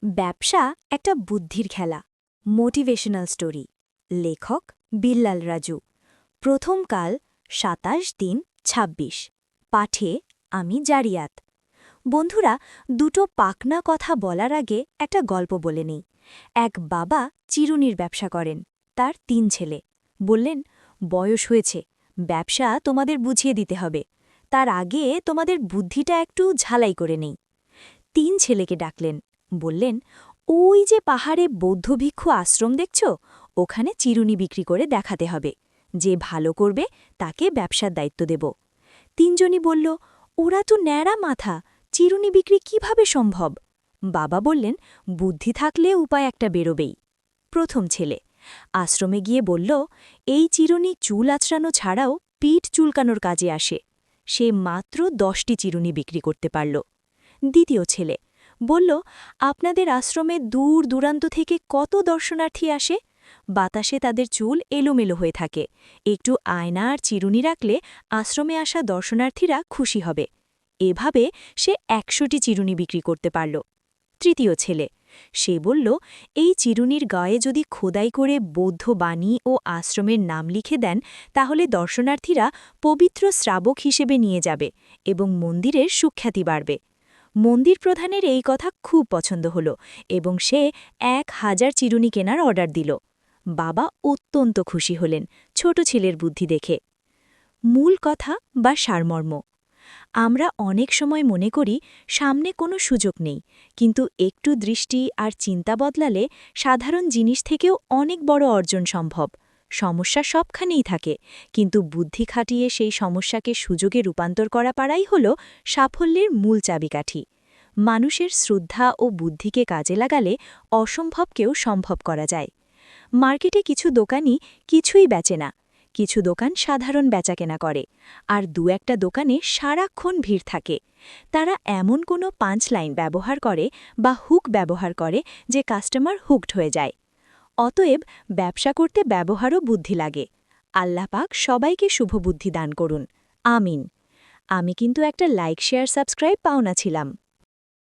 ব্যবসা একটা বুদ্ধির খেলা। Motivational story. লেখক বিল্লাল রাজু। প্রথম কাল ২৭-৩-২৬। পাঠে আমি জারিয়াত। বন্ধুরা, দুটো পাকনা কথা বলার আগে একটা গল্প বলে নেই। এক বাবা চিরুনির ব্যবসা করেন, তার ৩ ছেলে। বললেন, বয়স হয়েছে, ব্যবসা তোমাদের বুঝিয়ে দিতে হবে, তার আগে তোমাদের বুদ্ধিটা একটু ঝালাই করে নেই। ৩ ছেলেকে ডাকলেন, বললেন, ওই যে পাহাড়ে বৌদ্ধ ভিক্ষু আশ্রম দেখছ, ওখানে চিরুনি বিক্রি করে দেখাতে হবে। যে ভালো করবে তাকে ব্যবসার দায়িত্ব দেব। ৩ জনই বলল, ওরা তো ন্যাড়া মাথা, চিরুনি বিক্রি কিভাবে সম্ভব? বাবা বললেন, বুদ্ধি থাকলে উপায় একটা বেরোবেই। প্রথম ছেলে আশ্রমে গিয়ে বলল, এই চিরুনি চুল আঁচড়ানো ছাড়াও পিঠ চুলকানোর কাজে আসে। সে মাত্র ১০টি চিরুনি বিক্রি করতে পারল। দ্বিতীয় ছেলে বলল, আপনাদের আশ্রমে দূর দূরান্ত থেকে কত দর্শনার্থী আসে, বাতাসে তাদের চুল এলোমেলো হয়ে থাকে, একটু আয়না আর চিরুনি রাখলে আশ্রমে আসা দর্শনার্থীরা খুশি হবে। এভাবে সে ১০০টি চিরুনি বিক্রি করতে পারল। তৃতীয় ছেলে সে বলল, এই চিরুনির গায়ে যদি খোদাই করে বৌদ্ধ বাণী ও আশ্রমের নাম লিখে দেন, তাহলে দর্শনার্থীরা পবিত্র শ্রাবক হিসেবে নিয়ে যাবে এবং মন্দিরের সুখ্যাতি বাড়বে। মন্দির প্রধানের এই কথা খুব পছন্দ হল এবং সে ১,০০০ চিরুনি কেনার অর্ডার দিল। বাবা অত্যন্ত খুশি হলেন ছোট ছেলের বুদ্ধি দেখে। মূল কথা বা সারমর্ম। আমরা অনেক সময় মনে করি সামনে কোনো সুযোগ নেই, কিন্তু একটু দৃষ্টি আর চিন্তা বদলালে সাধারণ জিনিস থেকেও অনেক বড় অর্জন সম্ভব। সমস্যা সবখানেই থাকে, কিন্তু বুদ্ধি খাটিয়ে সেই সমস্যাকে সুযোগে রূপান্তর করা পারাই হল সাফল্যের মূল চাবিকাঠি। মানুষের শ্রদ্ধা ও বুদ্ধিকে কাজে লাগালে অসম্ভবকেও সম্ভব করা যায়। মার্কেটে কিছু দোকানই কিছুই বেচে না, কিছু দোকান সাধারণ বেচাকেনা করে, আর একটা দোকানে সারাক্ষণ ভিড় থাকে। তারা এমন কোনো পাঞ্চ লাইন ব্যবহার করে বা হুক ব্যবহার করে যে কাস্টমার হুকড হয়ে যায়। অতএব ব্যবসা করতে ব্যবহারও বুদ্ধি লাগে। আল্লাহ পাক সবাইকে শুভবুদ্ধি দান করুন, আমিন। আমি কিন্তু একটা লাইক শেয়ার সাবস্ক্রাইব পাওনা ছিলাম।